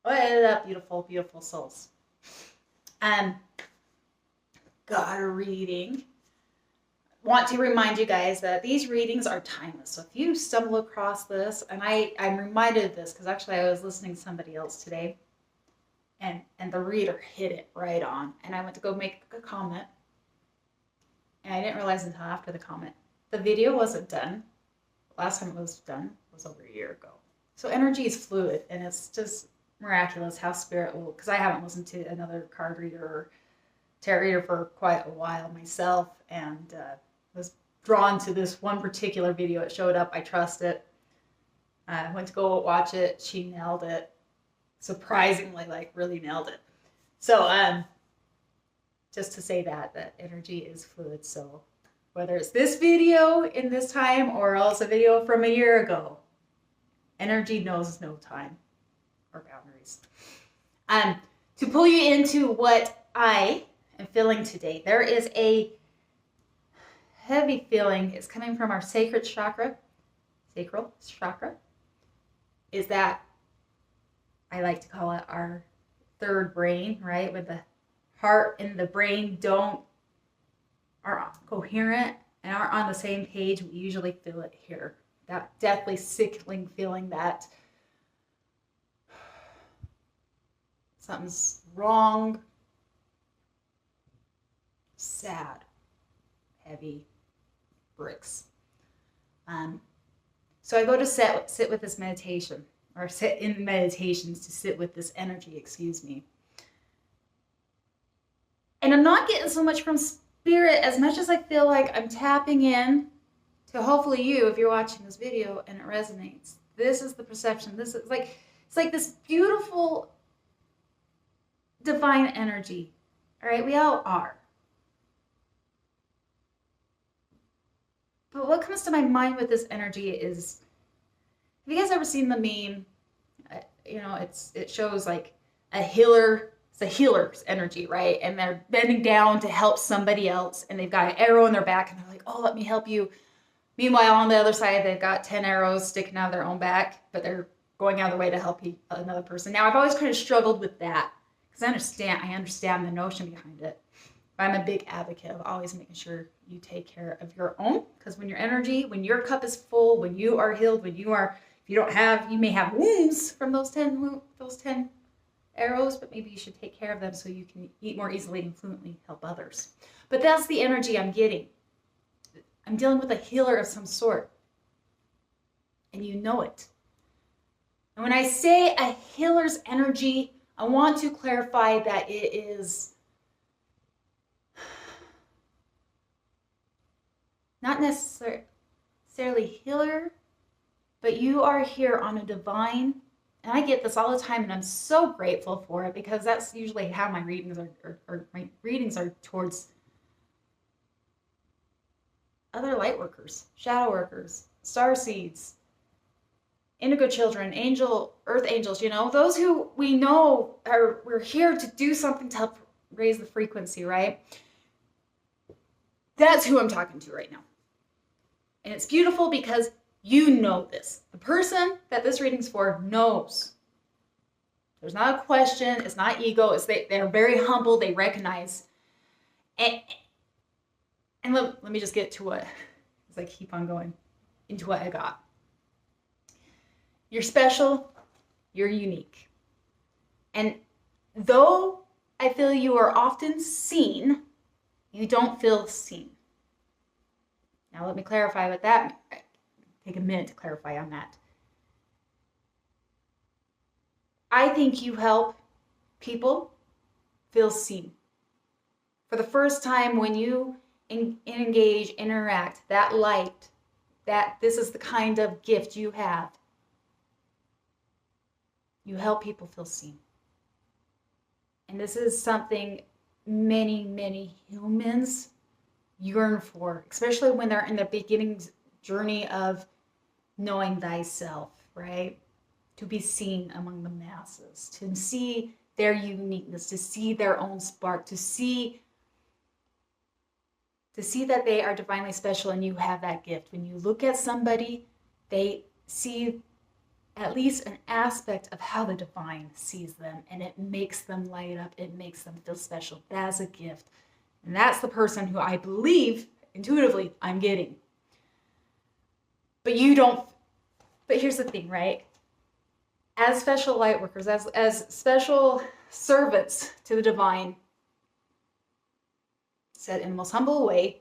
What up, beautiful, beautiful souls? Got a reading. Want to remind you guys that these readings are timeless. So if you stumble across this, and I'm reminded of this because actually I was listening to somebody else today, and the reader hit it right on. And I went to go make a comment, and I didn't realize until after the comment. The video wasn't done. Last time it was done was over a year ago. So energy is fluid, and it's just miraculous how spirit will, because I haven't listened to another card reader or tarot reader for quite a while myself, and was drawn to this one particular video. It showed up. I trust it. I went to go watch it. She nailed it. Surprisingly, like really nailed it. So just to say that energy is fluid. So whether it's this video in this time or else a video from a year ago, energy knows no time or boundaries. To pull you into what I am feeling today, there is a heavy feeling. It's coming from our sacral chakra, is that I like to call it our third brain, right? When the heart and the brain are coherent and aren't on the same page, we usually feel it here. That deathly sickening feeling that something's wrong, sad, heavy bricks. So I go to sit with this meditation, or sit in meditations to sit with this energy, excuse me. And I'm not getting so much from spirit as much as I feel like I'm tapping in to hopefully you, if you're watching this video and it resonates. This is the perception. This is like, it's like this beautiful divine energy. All right, we all are. But what comes to my mind with this energy is, have you guys ever seen the meme? It shows like a healer. It's a healer's energy, right? And they're bending down to help somebody else, and they've got an arrow in their back, and they're like, "Oh, let me help you." Meanwhile, on the other side, they've got 10 arrows sticking out of their own back, but they're going out of their way to help another person. Now, I've always kind of struggled with that because I understand the notion behind it. I'm a big advocate of always making sure you take care of your own, because when your cup is full, when you are healed, you may have wounds from those 10 arrows, but maybe you should take care of them so you can eat more easily and fluently help others. But that's the energy I'm getting. I'm dealing with a healer of some sort, and you know it. And when I say a healer's energy, I want to clarify that it is not necessarily healer, but you are here on a divine, and I get this all the time, and I'm so grateful for it, because that's usually how my readings are towards other light workers, shadow workers, star seeds, indigo children, earth angels, those who we know we're here to do something to help raise the frequency, right? That's who I'm talking to right now. And it's beautiful because you know this. The person that this reading's for knows. There's not a question. It's not ego. They're very humble. They recognize. And let me just get to what, as I keep on going, into what I got. You're special. You're unique. And though I feel you are often seen, you don't feel seen. Now let me clarify what that, take a minute to clarify on that. I think you help people feel seen. For the first time, when you engage, interact, that light, that this is the kind of gift you have, you help people feel seen. And this is something many, many humans yearn for, especially when they're in the beginning journey of knowing thyself, right? To be seen among the masses, to see their uniqueness, to see their own spark, to see that they are divinely special and you have that gift. When you look at somebody, they see at least an aspect of how the divine sees them, and it makes them light up. It makes them feel special. That's a gift. And that's the person who I believe intuitively I'm getting. But you don't. But here's the thing, right? As special light workers, as special servants to the divine, said in the most humble way,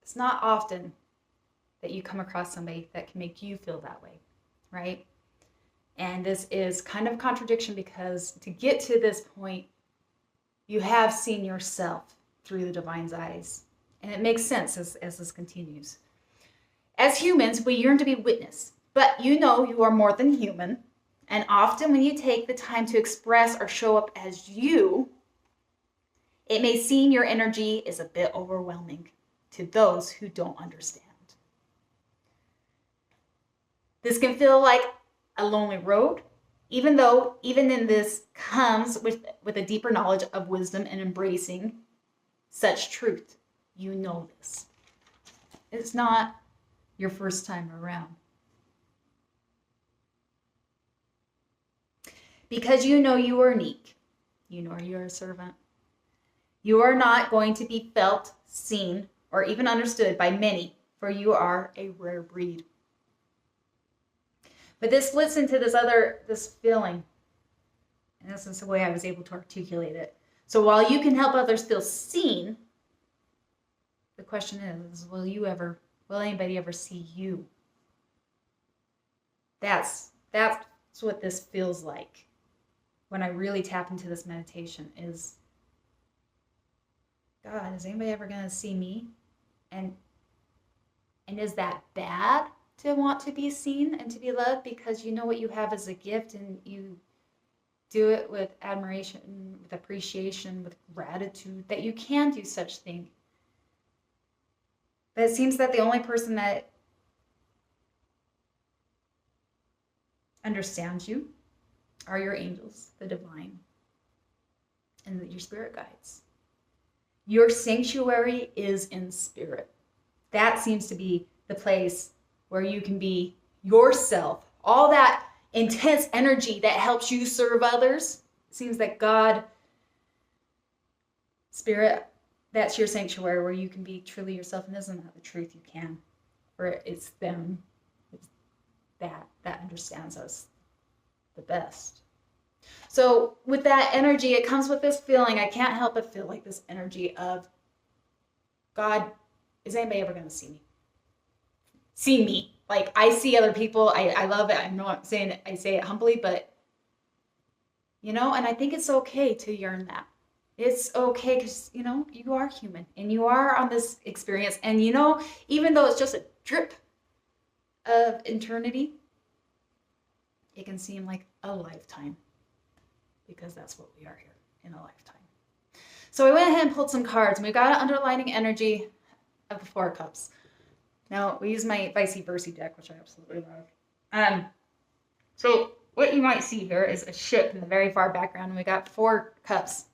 it's not often that you come across somebody that can make you feel that way, right? And this is kind of a contradiction because to get to this point, you have seen yourself through the divine's eyes. And it makes sense as this continues. As humans, we yearn to be witnessed, but you know you are more than human. And often when you take the time to express or show up as you, it may seem your energy is a bit overwhelming to those who don't understand. This can feel like a lonely road, even though even in this comes with a deeper knowledge of wisdom and embracing such truth. You know this. It's not your first time around. Because you know you are unique. You know you're a servant. You are not going to be felt, seen, or even understood by many, for you are a rare breed. But this splits into this feeling. And this is the way I was able to articulate it. So while you can help others feel seen, the question is, will anybody ever see you? That's what this feels like when I really tap into this meditation is, God, is anybody ever going to see me? And is that bad to want to be seen and to be loved because you know what you have as a gift and you do it with admiration, with appreciation, with gratitude, that you can do such thing. But it seems that the only person that understands you are your angels, the divine, and your spirit guides. Your sanctuary is in spirit. That seems to be the place where you can be yourself. All that intense energy that helps you serve others. It seems that God, spirit, that's your sanctuary where you can be truly yourself. And isn't that the truth? You can. For it's them that understands us the best. So with that energy, it comes with this feeling. I can't help but feel like this energy of, God, is anybody ever going to see me? See me. Like, I see other people. I love it. I know I'm saying it. I say it humbly, but, and I think it's okay to yearn that. It's okay because, you are human and you are on this experience. And, even though it's just a drip of eternity, it can seem like a lifetime because that's what we are here in a lifetime. So I went ahead and pulled some cards and we got an underlining energy of the Four of Cups. Now, we use my Vice Versa deck, which I absolutely love. So what you might see here is a ship in the very far background, and we got 4 cups,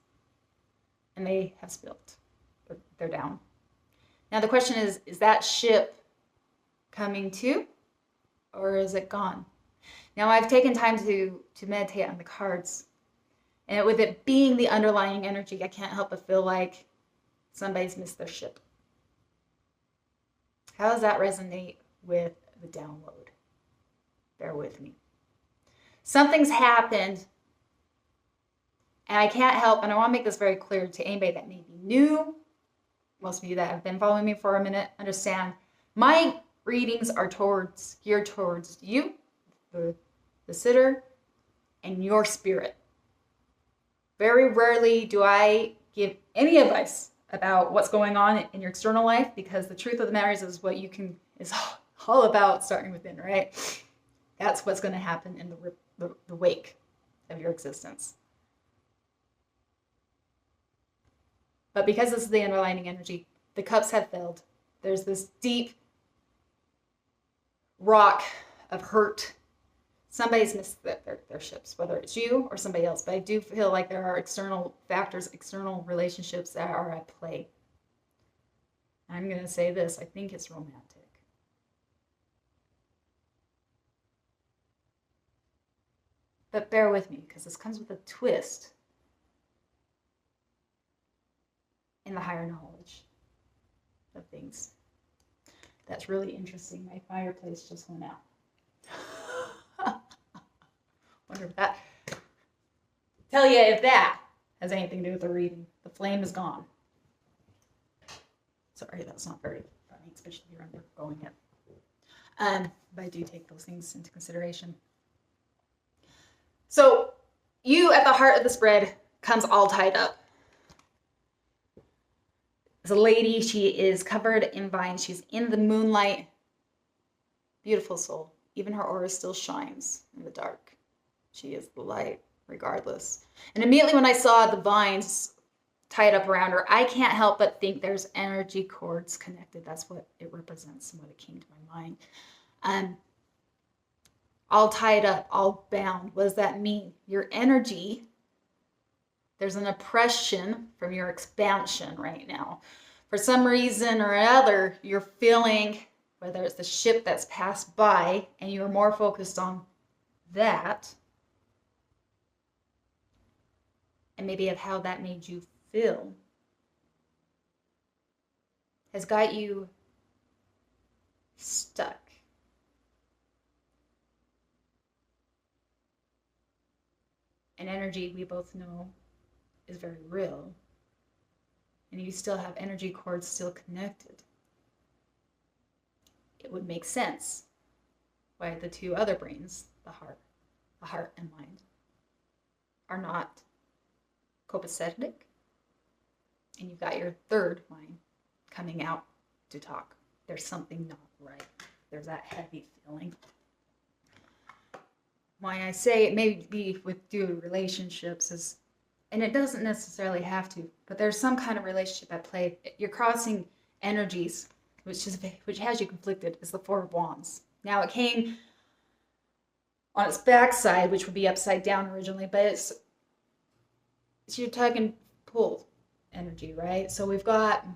and they have spilled. They're down. Now, the question is that ship coming to, or is it gone? Now, I've taken time to meditate on the cards, and with it being the underlying energy, I can't help but feel like somebody's missed their ship. How does that resonate with the download? Bear with me. Something's happened, and I can't help, and I want to make this very clear to anybody that may be new. Most of you that have been following me for a minute understand my readings are geared towards you, the sitter, and your spirit. Very rarely do I give any advice about what's going on in your external life, because the truth of the matter is what you can is all about starting within, right? That's what's going to happen in the wake of your existence. But because this is the underlining energy, the cups have filled. There's this deep rock of hurt. Somebody's missed their ships, whether it's you or somebody else. But I do feel like there are external factors, external relationships that are at play. I'm going to say this. I think it's romantic. But bear with me, because this comes with a twist in the higher knowledge of things. That's really interesting. My fireplace just went out. Wonder if that... Tell you if that has anything to do with the reading. The flame is gone. Sorry, that's not very funny, especially if you're undergoing it. But I do take those things into consideration. So, you at the heart of the spread comes all tied up. As a lady, she is covered in vines. She's in the moonlight. Beautiful soul. Even her aura still shines in the dark. She is the light, regardless. And immediately when I saw the vines tied up around her, I can't help but think there's energy cords connected. That's what it represents and what it came to my mind. All tied up, all bound. What does that mean? Your energy, there's an oppression from your expansion right now. For some reason or other, you're feeling, whether it's the ship that's passed by and you're more focused on that, and maybe of how that made you feel, has got you stuck. And energy, we both know, is very real. And you still have energy cords still connected. It would make sense why the two other brains, the heart and mind, are not copacetic. And you've got your third mind coming out to talk. There's something not right. There's that heavy feeling. Why I say it may be with due to relationships is, and it doesn't necessarily have to, but there's some kind of relationship at play. You're crossing energies, which has you conflicted, is the Four of Wands. Now it came on its backside, which would be upside down originally, but it's your tug and pull energy, right? So we've got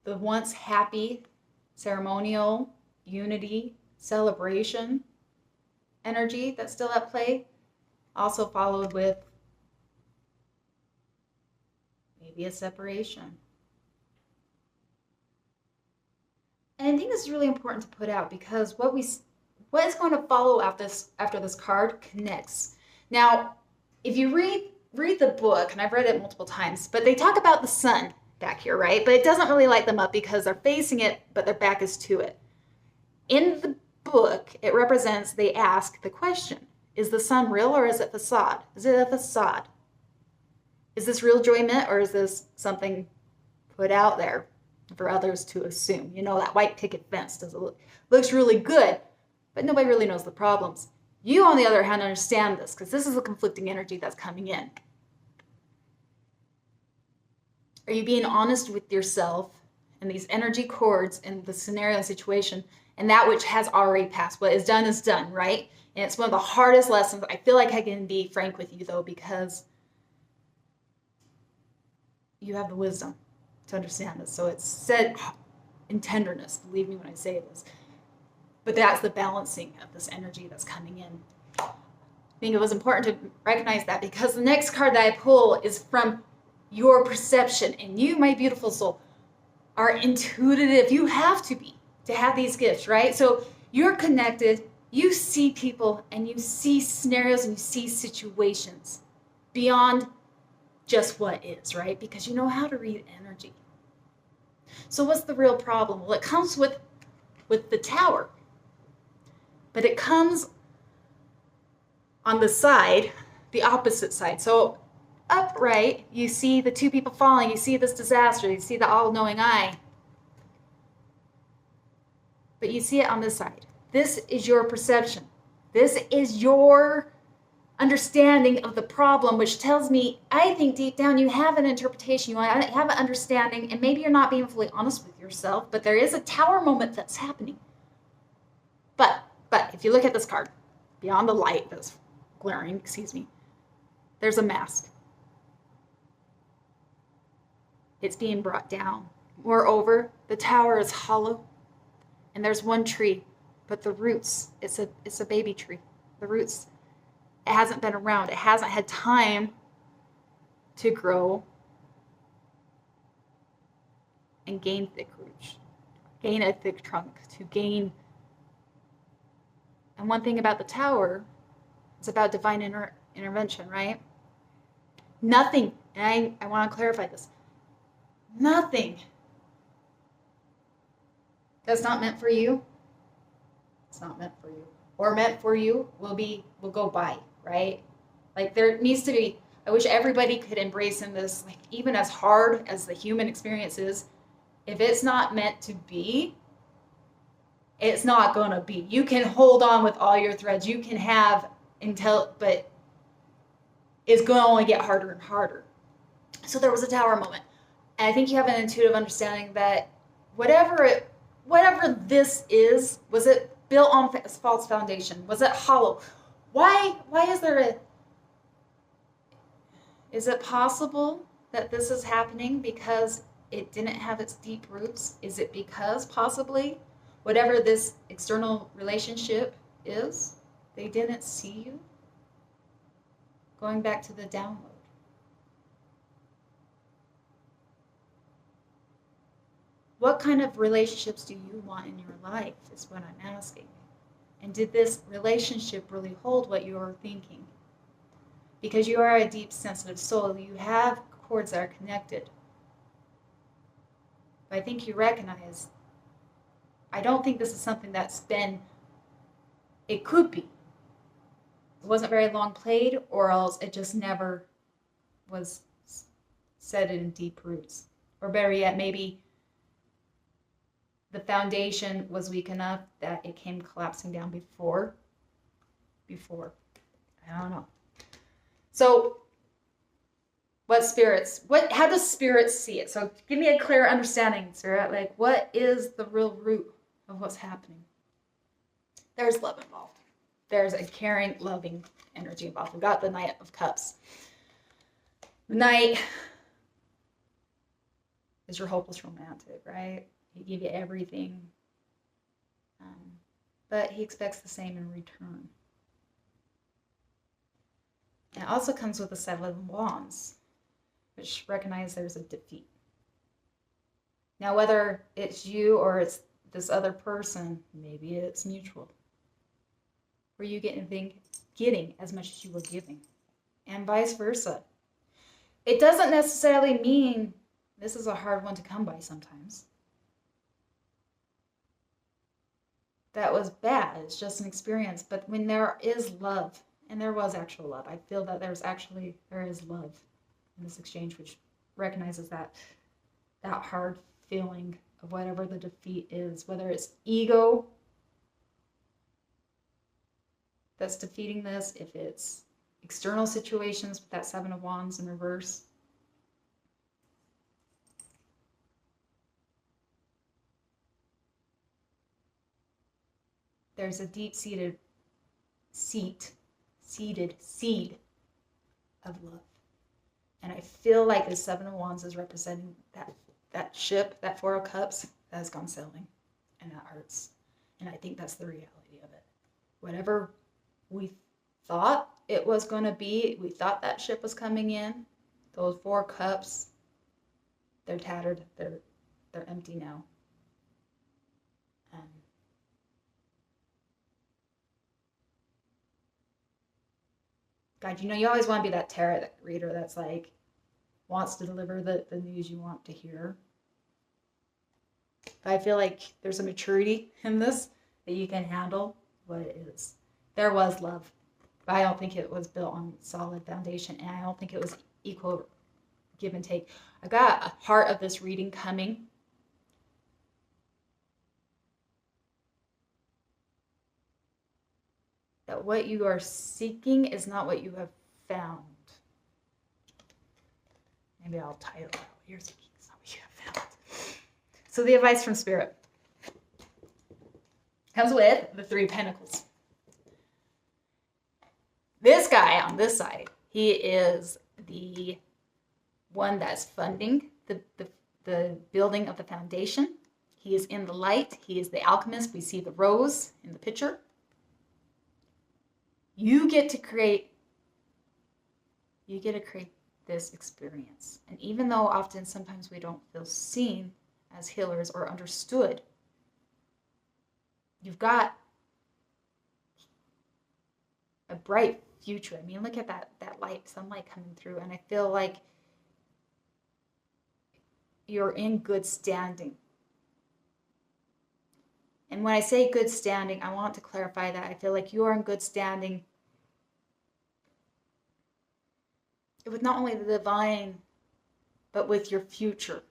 the once happy, ceremonial, unity, celebration energy that's still at play, also followed with maybe a separation. And I think this is really important to put out, because what is going to follow after this card connects. Now, if you read the book, and I've read it multiple times, but they talk about the sun back here, right? But it doesn't really light them up because they're facing it, but their back is to it. In the book, it represents, they ask the question, is the sun real or is it facade? Is it a facade? Is this real enjoyment or is this something put out there for others to assume? You know, that white picket fence looks really good, but nobody really knows the problems. You, on the other hand, understand this because this is a conflicting energy that's coming in. Are you being honest with yourself and these energy cords and the scenario and situation and that which has already passed? What is done, right? And it's one of the hardest lessons. I feel like I can be frank with you, though, because you have the wisdom to understand this. So it's said in tenderness, believe me when I say this. But that's the balancing of this energy that's coming in. I think it was important to recognize that because the next card that I pull is from your perception. And you, my beautiful soul, are intuitive. You have to be to have these gifts, right? So you're connected. You see people and you see scenarios and you see situations beyond just what is, right? Because you know how to read energy. So what's the real problem? Well, it comes with the Tower. But it comes on the side, the opposite side. So upright, you see the two people falling, you see this disaster, you see the all-knowing eye. But you see it on this side. This is your perception. This is your understanding of the problem, which tells me, I think deep down you have an interpretation, you have an understanding, and maybe you're not being fully honest with yourself, but there is a Tower moment that's happening. But if you look at this card, beyond the light that's glaring, there's a mask. It's being brought down. Moreover, the Tower is hollow, and there's one tree But the roots, it's a baby tree. The roots, it hasn't been around. It hasn't had time to grow and gain thick roots, gain a thick trunk, to gain. And one thing about the tower, it's about divine intervention, right? Nothing, and I want to clarify this, nothing that's not meant for you, it's not meant for you. Or meant for you will go by, right? Like there needs to be, I wish everybody could embrace in this, like even as hard as the human experience is, if it's not meant to be, it's not gonna be. You can hold on with all your threads, you can have but it's gonna only get harder and harder. So there was a tower moment. And I think you have an intuitive understanding that whatever this is, was it built on false foundation? Was it hollow? Why is it possible that this is happening because it didn't have its deep roots? Is it because possibly whatever this external relationship is, they didn't see you? Going back to the download. What kind of relationships do you want in your life is what I'm asking. And did this relationship really hold what you are thinking? Because you are a deep, sensitive soul. You have cords that are connected. But I think you recognize, I don't think this is something that's been, it could be. It wasn't very long played, or else it just never was set in deep roots. Or better yet, maybe the foundation was weak enough that it came collapsing down before. I don't know. So how does spirit see it? So give me a clear understanding, Spirit. Like, what is the real root of what's happening? There's love involved. There's a caring, loving energy involved. We've got the Knight of Cups. The Knight is your hopeless romantic, right? He give you everything, but he expects the same in return. It also comes with the Seven of Wands, which recognize there's a defeat. Now, whether it's you or it's this other person, maybe it's mutual. Where you getting as much as you were giving, and vice versa. It doesn't necessarily mean this is a hard one to come by sometimes. That was bad. It's just an experience. But when there is love, and there was actual love, I feel that there is love in this exchange, which recognizes that hard feeling of whatever the defeat is, whether it's ego that's defeating this, if it's external situations with that Seven of Wands in reverse. There's a deep-seated seed of love. And I feel like the Seven of Wands is representing that ship, that Four of Cups, that has gone sailing. And that hurts. And I think that's the reality of it. Whatever we thought it was going to be, we thought that ship was coming in, those Four Cups, they're tattered, they're empty now. God, you always want to be that tarot reader that's like, wants to deliver the news you want to hear. But I feel like there's a maturity in this that you can handle what it is. There was love, but I don't think it was built on solid foundation, and I don't think it was equal give and take. I got a part of this reading coming. That what you are seeking is not what you have found. Maybe I'll title it, what you're seeking is not what you have found. So the advice from Spirit comes with the Three of Pentacles. This guy on this side, he is the one that's funding the building of the foundation. He is in the light. He is the alchemist. We see the rose in the picture. You get to create this experience. And even though often sometimes we don't feel seen as healers or understood, you've got a bright future. I mean, look at that light, sunlight coming through, and I feel like you're in good standing. And when I say good standing, I want to clarify that I feel like you are in good standing with not only the divine, but with your future.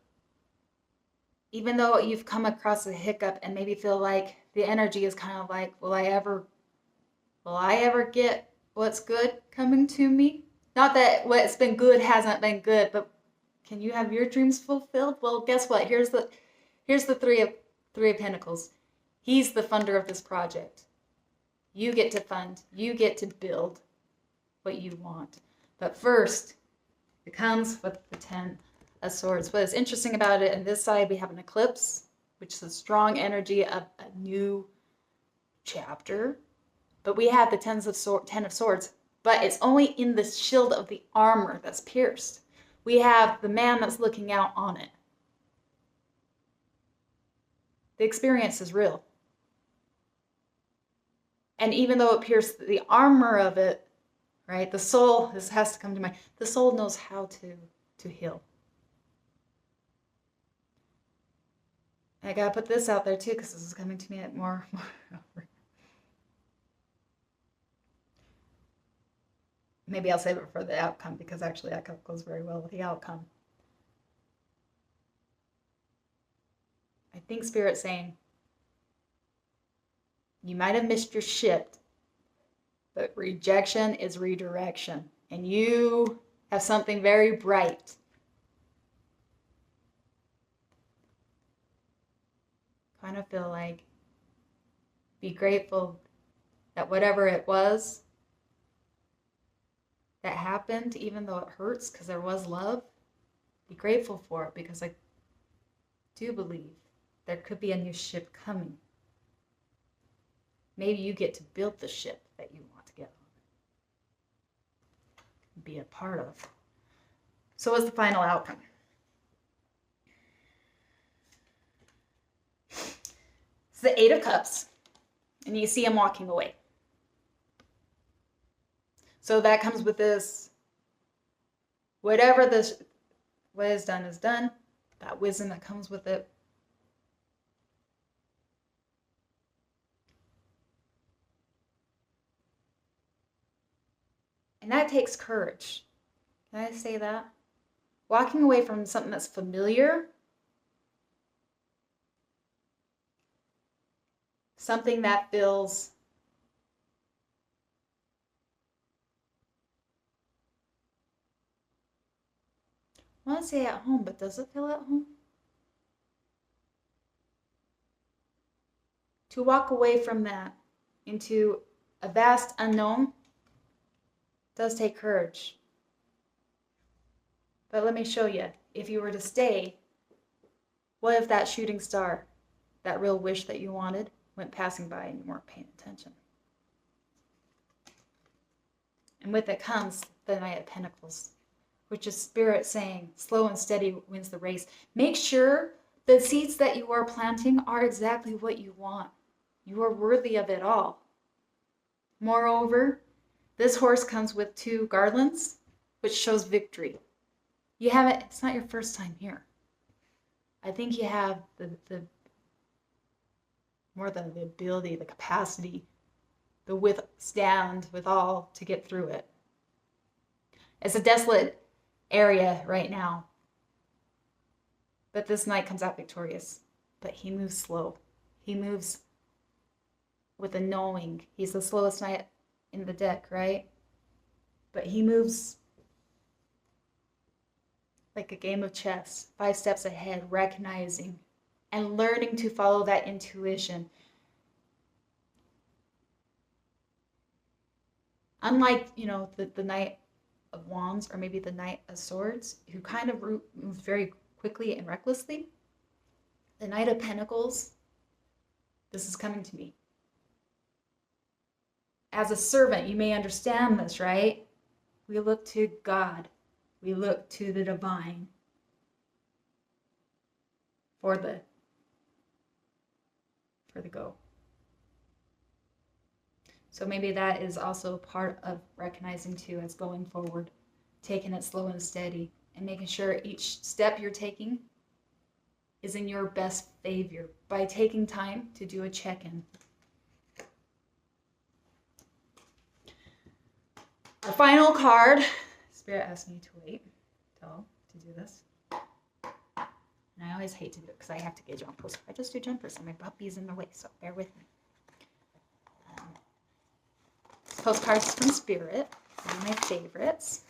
Even though you've come across a hiccup and maybe feel like the energy is kind of like, will I ever get what's good coming to me? Not that what's been good hasn't been good, but can you have your dreams fulfilled? Well, guess what? Here's the three of Pentacles. He's the funder of this project. You get to fund. You get to build what you want. But first, it comes with the 10 of Swords. What is interesting about it, on this side we have an eclipse, which is a strong energy of a new chapter. But we have the 10 of Swords, but it's only in the shield of the armor that's pierced. We have the man that's looking out on it. The experience is real. And even though it pierced the armor of it, right, the soul, this has to come to mind, the soul knows how to heal. I gotta put this out there too, because this is coming to me at more. Maybe I'll save it for the outcome, because actually that goes very well with the outcome. I think Spirit's saying, you might have missed your ship, but rejection is redirection. And you have something very bright. Kind of feel like, be grateful that whatever it was that happened, even though it hurts, because there was love, be grateful for it, because I do believe there could be a new ship coming. Maybe you get to build the ship that you want to get on, be a part of. So what's the final outcome? It's the 8 of Cups, and you see him walking away. So that comes with this, what is done, that wisdom that comes with it. And that takes courage. Can I say that? Walking away from something that's familiar, something that feels I want to say at home, but does it feel at home? To walk away from that into a vast unknown does take courage. But let me show you. If you were to stay, what if that shooting star, that real wish that you wanted, went passing by and you weren't paying attention? And with it comes the Knight of Pentacles, which is Spirit saying, slow and steady wins the race. Make sure the seeds that you are planting are exactly what you want. You are worthy of it all. Moreover, this horse comes with 2 garlands, which shows victory. You haven't, it's not your first time here. I think you have the more than the ability, the capacity, the withstand with all to get through it. It's a desolate area right now. But this knight comes out victorious. But he moves slow. He moves with a knowing. He's the slowest knight in the deck, right? But he moves like a game of chess, 5 steps ahead, recognizing and learning to follow that intuition. Unlike, the Knight of Wands or maybe the Knight of Swords, who kind of moves very quickly and recklessly, The Knight of Pentacles, this is coming to me. As a servant, you may understand this, right? We look to God. We look to the divine for the go. So maybe that is also part of recognizing too as going forward, taking it slow and steady, and making sure each step you're taking is in your best favor by taking time to do a check-in. Our final card, Spirit asked me to wait to do this. And I always hate to do it because I have to get jumpers. I just do jumpers and my puppy's in the way, so bear with me. Postcards from Spirit, one of my favorites.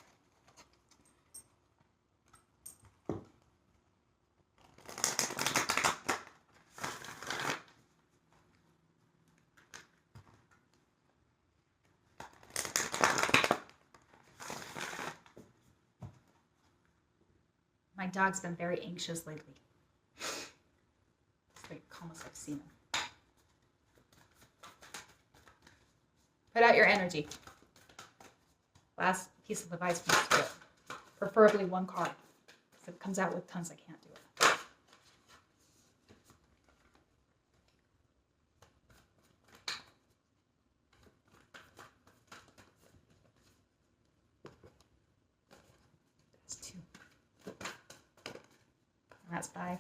My dog's been very anxious lately. It's like almost I've seen him. Put out your energy. Last piece of advice from Spirit. Preferably one card. If it comes out with tons, I can't do it. That's 2. And that's 5.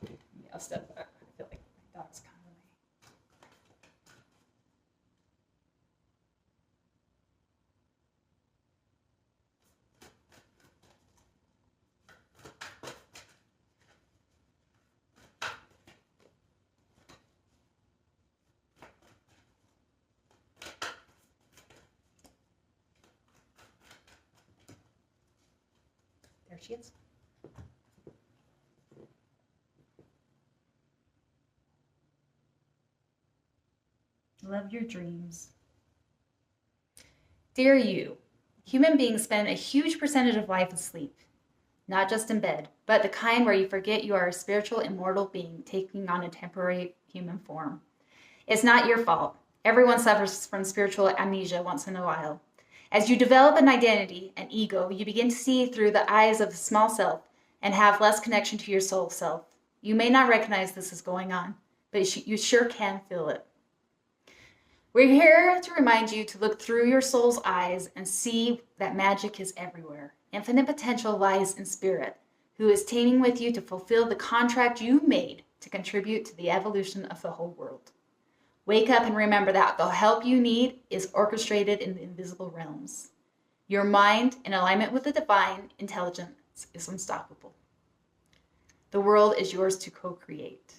Maybe I'll step back. I feel like my dog's kind of there she is. Love your dreams. Dear you, human beings spend a huge percentage of life asleep, not just in bed, but the kind where you forget you are a spiritual, immortal being taking on a temporary human form. It's not your fault. Everyone suffers from spiritual amnesia once in a while. As you develop an identity, an ego, you begin to see through the eyes of the small self and have less connection to your soul self. You may not recognize this is going on, but you sure can feel it. We're here to remind you to look through your soul's eyes and see that magic is everywhere. Infinite potential lies in Spirit, who is teaming with you to fulfill the contract you made to contribute to the evolution of the whole world. Wake up and remember that the help you need is orchestrated in the invisible realms. Your mind, in alignment with the divine intelligence, is unstoppable. The world is yours to co-create.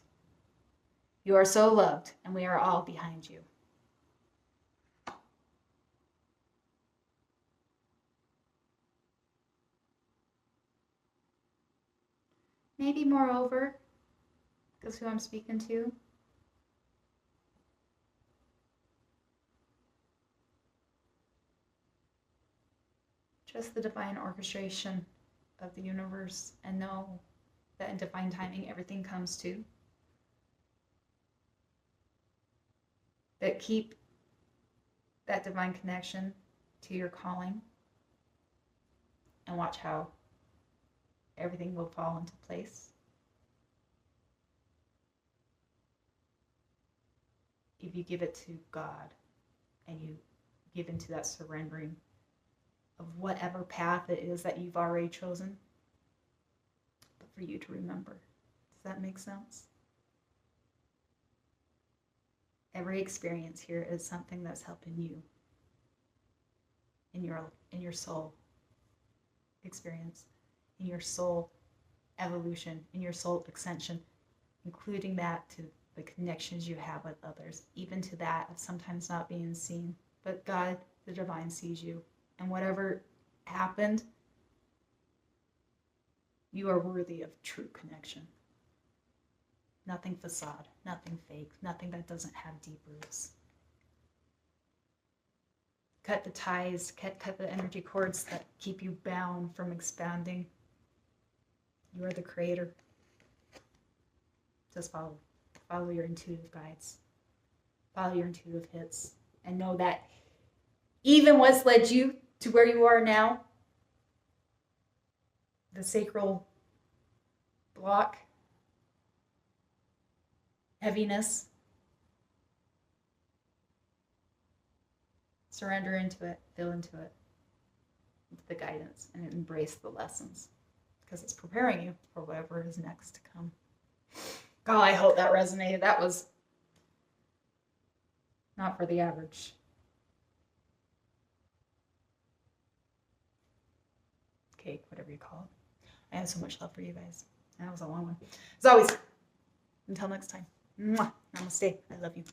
You are so loved, and we are all behind you. Maybe moreover, because who I'm speaking to, just the divine orchestration of the universe, and know that in divine timing everything comes to. That keep that divine connection to your calling and watch how everything will fall into place. If you give it to God and you give into that surrendering of whatever path it is that you've already chosen, but for you to remember. Does that make sense? Every experience here is something that's helping you in your soul experience, in your soul evolution, in your soul ascension, including that to the connections you have with others, even to that of sometimes not being seen. But God, the divine, sees you. And whatever happened, you are worthy of true connection. Nothing facade, nothing fake, nothing that doesn't have deep roots. Cut the ties, cut the energy cords that keep you bound from expanding. You are the creator. Just follow. Follow your intuitive guides. Follow your intuitive hits. And know that even what's led you to where you are now, the sacral block, heaviness, surrender into it, feel into it, into the guidance, and embrace the lessons because it's preparing you for whatever is next to come. God, I hope that resonated. That was not for the average cake, whatever you call it. I have so much love for you guys. That was a long one. As always, until next time. Mwah. Namaste. I love you.